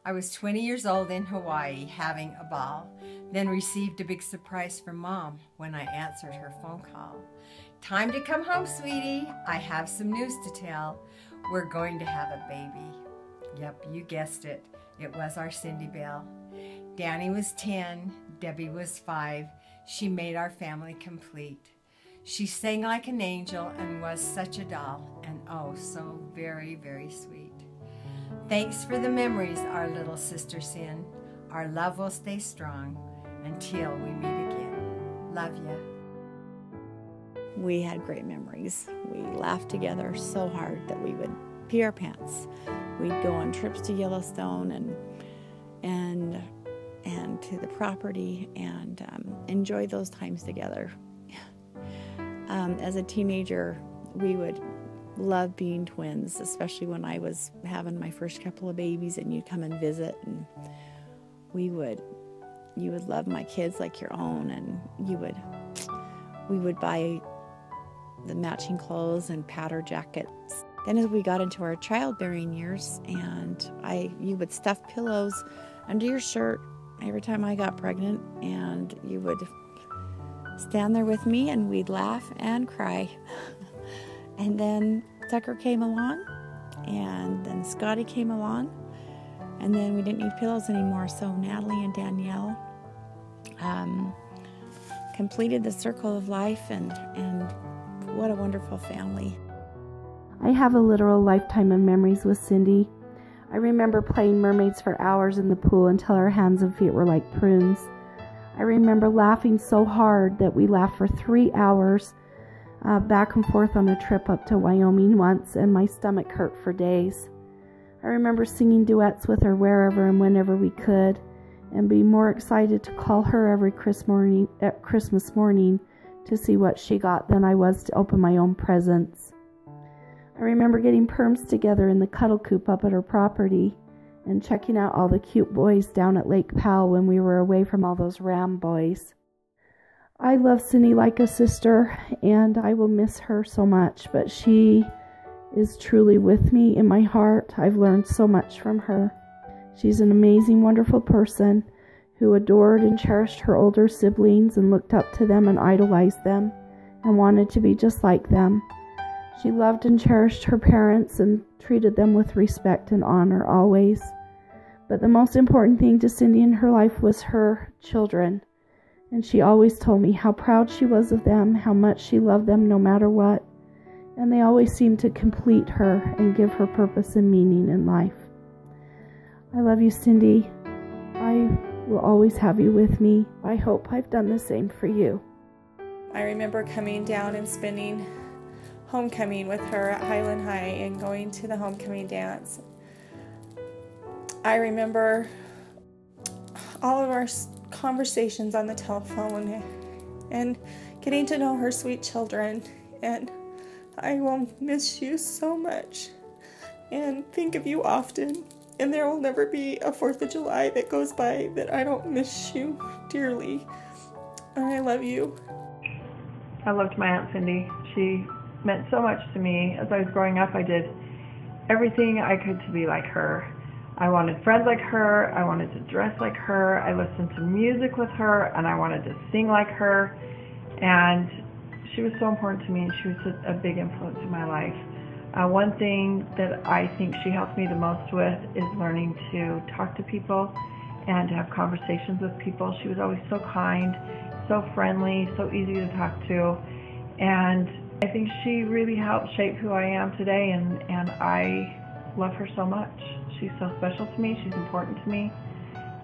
I was 20 years old in Hawaii having a ball, then received a big surprise from Mom when I answered her phone call. Time to come home, sweetie. I have some news to tell. We're going to have a baby. Yep, you guessed it. It was our Cindy Belle. Danny was 10, Debbie was 5. She made our family complete. She sang like an angel and was such a doll, and oh, so very, very sweet. Thanks for the memories, our little sister Sin. Our love will stay strong until we meet again. Love ya. We had great memories. We laughed together so hard that we would pee our pants. We'd go on trips to Yellowstone and to the property and enjoy those times together. As a teenager, we would love being twins, especially when I was having my first couple of babies and you'd come and visit, and you would love my kids like your own, and we would buy the matching clothes and powder jackets. Then as we got into our childbearing years, and you would stuff pillows under your shirt every time I got pregnant, and you would stand there with me and we'd laugh and cry. And then Tucker came along, and then Scotty came along, and then we didn't need pillows anymore, so Natalie and Danielle completed the circle of life, and what a wonderful family. I have a literal lifetime of memories with Cindy. I remember playing mermaids for hours in the pool until our hands and feet were like prunes. I remember laughing so hard that we laughed for 3 hours back and forth on a trip up to Wyoming once, and my stomach hurt for days. I remember singing duets with her wherever and whenever we could, and being more excited to call her every Christmas morning to see what she got than I was to open my own presents. I remember getting perms together in the cuddle coop up at her property and checking out all the cute boys down at Lake Powell when we were away from all those Ram boys. I love Cindy like a sister, and I will miss her so much, but she is truly with me in my heart. I've learned so much from her. She's an amazing, wonderful person who adored and cherished her older siblings and looked up to them and idolized them and wanted to be just like them. She loved and cherished her parents and treated them with respect and honor always. But the most important thing to Cindy in her life was her children. And she always told me how proud she was of them, how much she loved them no matter what. And they always seemed to complete her and give her purpose and meaning in life. I love you, Cindy. I will always have you with me. I hope I've done the same for you. I remember coming down and spending homecoming with her at Highland High and going to the homecoming dance. I remember all of our conversations on the telephone and getting to know her sweet children, and I will miss you so much and think of you often, and there will never be a 4th of July that goes by that I don't miss you dearly, and I love you. I loved my Aunt Cindy. She meant so much to me. As I was growing up, I did everything I could to be like her. I wanted friends like her, I wanted to dress like her, I listened to music with her, and I wanted to sing like her, and she was so important to me, and she was a big influence in my life. One thing that I think she helped me the most with is learning to talk to people and to have conversations with people. She was always so kind, so friendly, so easy to talk to, and I think she really helped shape who I am today, and I love her so much. She's so special to me, she's important to me,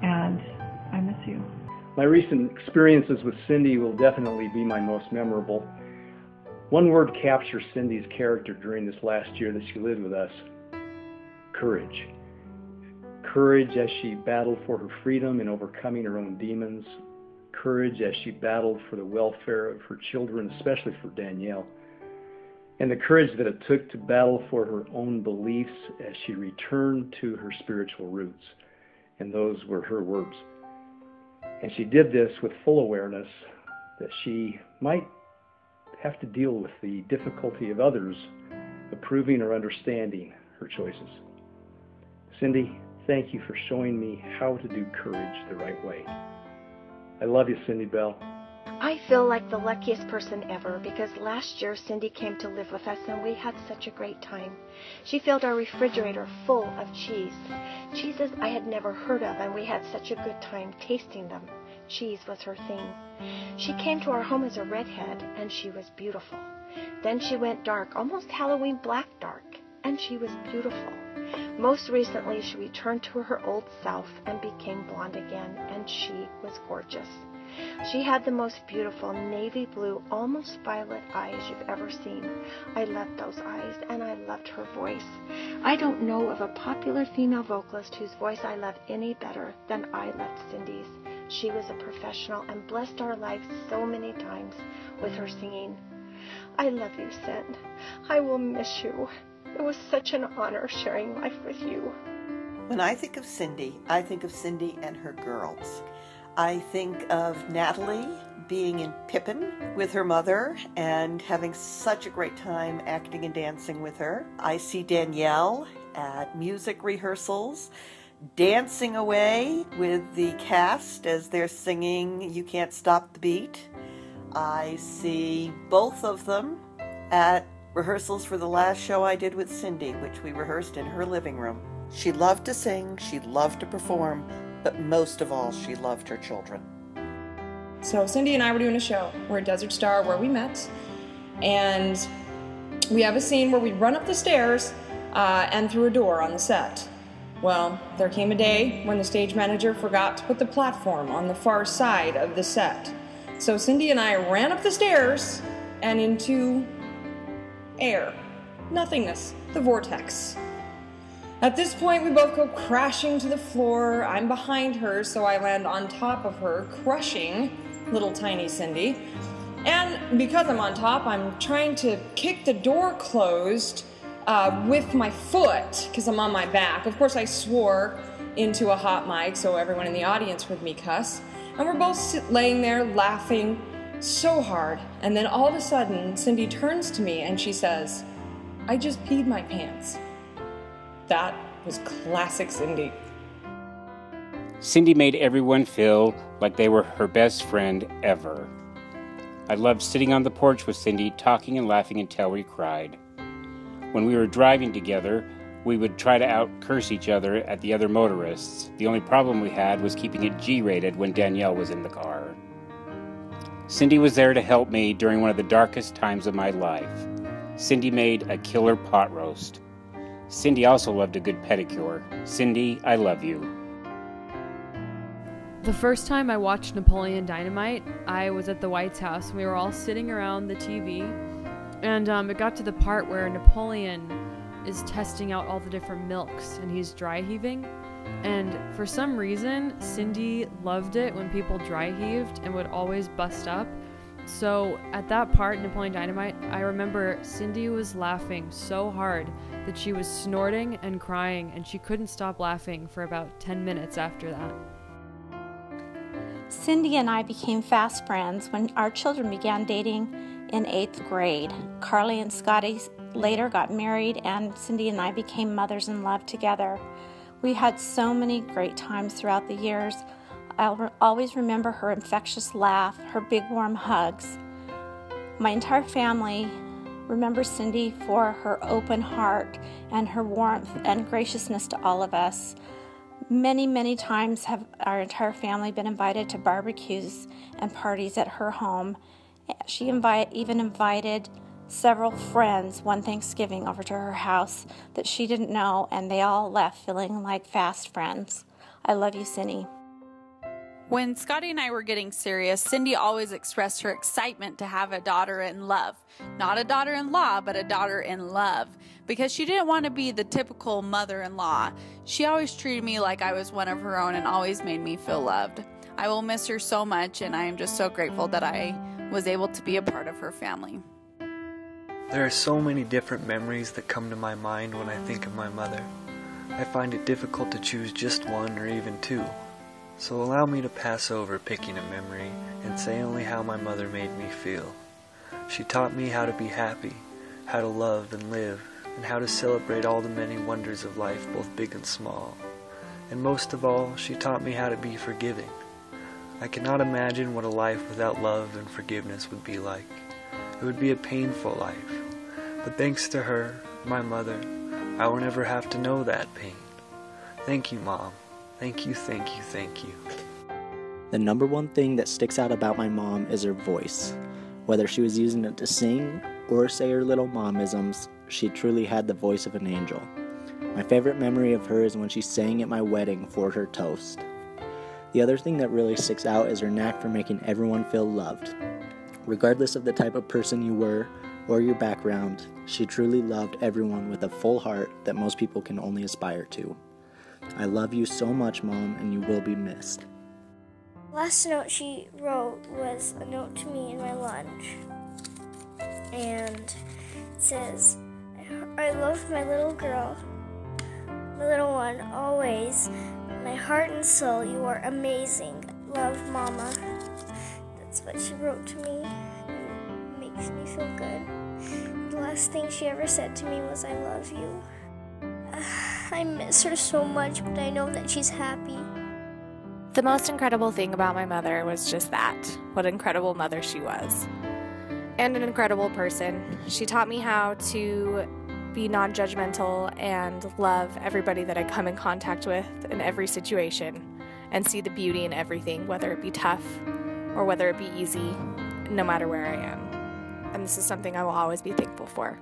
and I miss you. My recent experiences with Cindy will definitely be my most memorable. One word captures Cindy's character during this last year that she lived with us: courage. Courage as she battled for her freedom and overcoming her own demons. Courage as she battled for the welfare of her children, especially for Danielle. And the courage that it took to battle for her own beliefs as she returned to her spiritual roots. And those were her words. And she did this with full awareness that she might have to deal with the difficulty of others approving or understanding her choices. Cindy, thank you for showing me how to do courage the right way. I love you, Cindy Bell. I feel like the luckiest person ever because last year Cindy came to live with us and we had such a great time. She filled our refrigerator full of cheese. Cheeses I had never heard of, and we had such a good time tasting them. Cheese was her thing. She came to our home as a redhead and she was beautiful. Then she went dark, almost Halloween black dark, and she was beautiful. Most recently she returned to her old self and became blonde again, and she was gorgeous. She had the most beautiful navy blue, almost violet eyes you've ever seen. I loved those eyes, and I loved her voice. I don't know of a popular female vocalist whose voice I loved any better than I loved Cindy's. She was a professional and blessed our lives so many times with her singing. I love you, Cindy. I will miss you. It was such an honor sharing life with you. When I think of Cindy and her girls. I think of Natalie being in Pippin with her mother and having such a great time acting and dancing with her. I see Danielle at music rehearsals, dancing away with the cast as they're singing You Can't Stop the Beat. I see both of them at rehearsals for the last show I did with Cindy, which we rehearsed in her living room. She loved to sing, she loved to perform, but most of all, she loved her children. So Cindy and I were doing a show. We're at Desert Star where we met, and we have a scene where we run up the stairs and through a door on the set. Well, there came a day when the stage manager forgot to put the platform on the far side of the set. So Cindy and I ran up the stairs and into air, nothingness, the vortex. At this point, we both go crashing to the floor. I'm behind her, so I land on top of her, crushing little tiny Cindy. And because I'm on top, I'm trying to kick the door closed with my foot, because I'm on my back. Of course, I swore into a hot mic so everyone in the audience heard me cuss. And we're both laying there laughing so hard. And then all of a sudden, Cindy turns to me and she says, "I just peed my pants." That was classic Cindy. Cindy made everyone feel like they were her best friend ever. I loved sitting on the porch with Cindy, talking and laughing until we cried. When we were driving together, we would try to out-curse each other at the other motorists. The only problem we had was keeping it G-rated when Danielle was in the car. Cindy was there to help me during one of the darkest times of my life. Cindy made a killer pot roast. Cindy also loved a good pedicure. Cindy, I love you. The first time I watched Napoleon Dynamite, I was at the White's house. We were all sitting around the TV, and it got to the part where Napoleon is testing out all the different milks, and he's dry heaving. And for some reason, Cindy loved it when people dry heaved and would always bust up. So at that part, Napoleon Dynamite, I remember Cindy was laughing so hard that she was snorting and crying, and she couldn't stop laughing for about 10 minutes after that. Cindy and I became fast friends when our children began dating in 8th grade. Carly and Scotty later got married, and Cindy and I became mothers-in-law together. We had so many great times throughout the years. I'll always remember her infectious laugh, her big warm hugs. My entire family remembers Cindy for her open heart and her warmth and graciousness to all of us. Many, many times have our entire family been invited to barbecues and parties at her home. She even invited several friends one Thanksgiving over to her house that she didn't know, and they all left feeling like fast friends. I love you, Cindy. When Scotty and I were getting serious, Cindy always expressed her excitement to have a daughter-in-love. Not a daughter-in-law, but a daughter-in-love. Because she didn't want to be the typical mother-in-law. She always treated me like I was one of her own and always made me feel loved. I will miss her so much, and I am just so grateful that I was able to be a part of her family. There are so many different memories that come to my mind when I think of my mother. I find it difficult to choose just one or even two. So allow me to pass over picking a memory and say only how my mother made me feel. She taught me how to be happy, how to love and live, and how to celebrate all the many wonders of life, both big and small. And most of all, she taught me how to be forgiving. I cannot imagine what a life without love and forgiveness would be like. It would be a painful life. But thanks to her, my mother, I will never have to know that pain. Thank you, Mom. Thank you, thank you, thank you. The number one thing that sticks out about my mom is her voice. Whether she was using it to sing or say her little momisms, she truly had the voice of an angel. My favorite memory of her is when she sang at my wedding for her toast. The other thing that really sticks out is her knack for making everyone feel loved. Regardless of the type of person you were or your background, she truly loved everyone with a full heart that most people can only aspire to. I love you so much, Mom, and you will be missed. Last note she wrote was a note to me in my lunch. And it says, I love my little girl, my little one, always. My heart and soul, you are amazing. Love, Mama. That's what she wrote to me. It makes me feel good. The last thing she ever said to me was, I love you. I miss her so much, but I know that she's happy. The most incredible thing about my mother was just that, what an incredible mother she was. And an incredible person. She taught me how to be non-judgmental and love everybody that I come in contact with in every situation and see the beauty in everything, whether it be tough or whether it be easy, no matter where I am. And this is something I will always be thankful for.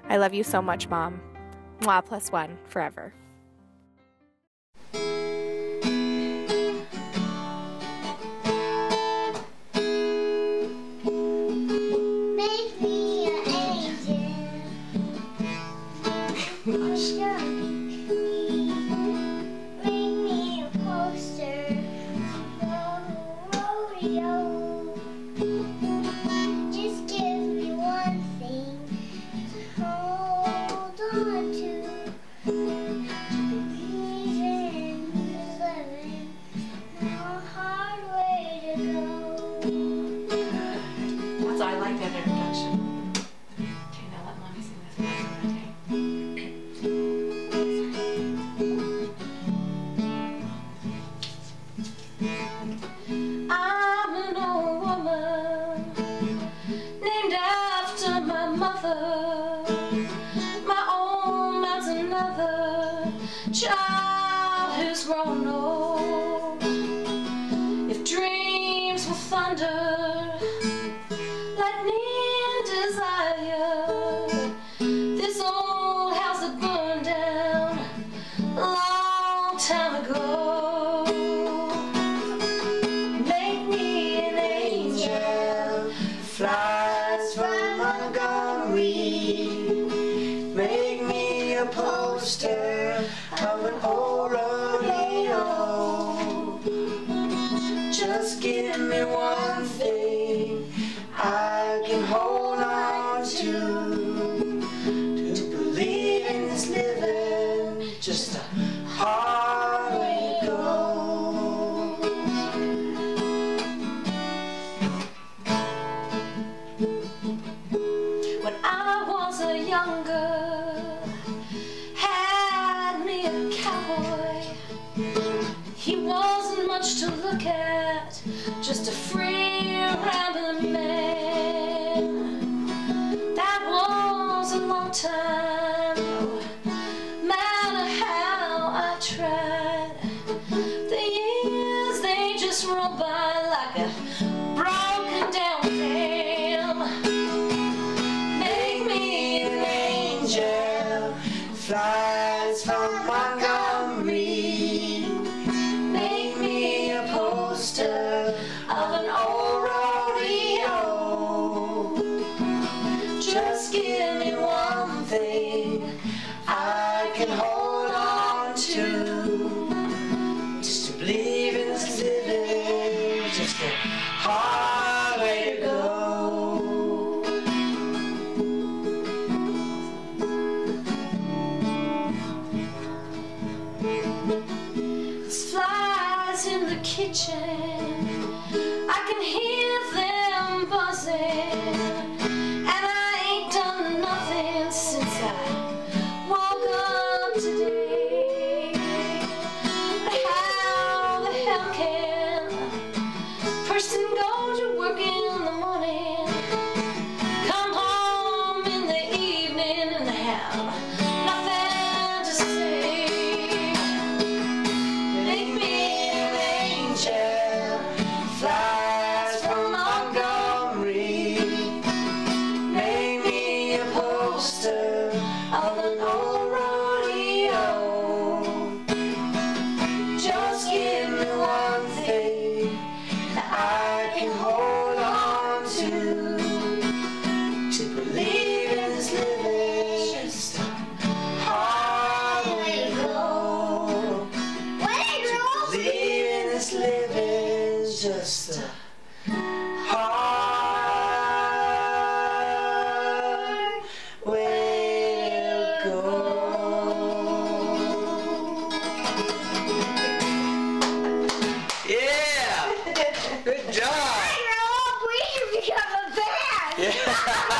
I love you so much, Mom. Mwah +1 forever. Child who's grown old. If dreams were thunder, lightning and desire, this old house that burned down a long time ago. Make me an angel, flies from Montgomery. Make me a poster of an old rodeo. Just give me one thing I can hold on to believe in this living, just a hard way to go. When I was a young girl, he wasn't much to look at, just a free rambling man. That was a long time ago. Matter how I tried, the years they just roll by like a broken down dam. Make me an angel, flies from Montgomery. Make me a poster of an old rodeo. Just give me one thing I can hold on to, just to believe in this living, just a hard way to go. In the kitchen, I can hear them buzzing, and I ain't done nothing since I woke up today. poster of an old rodeo. Just give me one thing that I can hold on to believe in this living. Just a hard way to go. To believe in this living, just a hard way to go. Yeah! Good job! We should become a band! Yeah!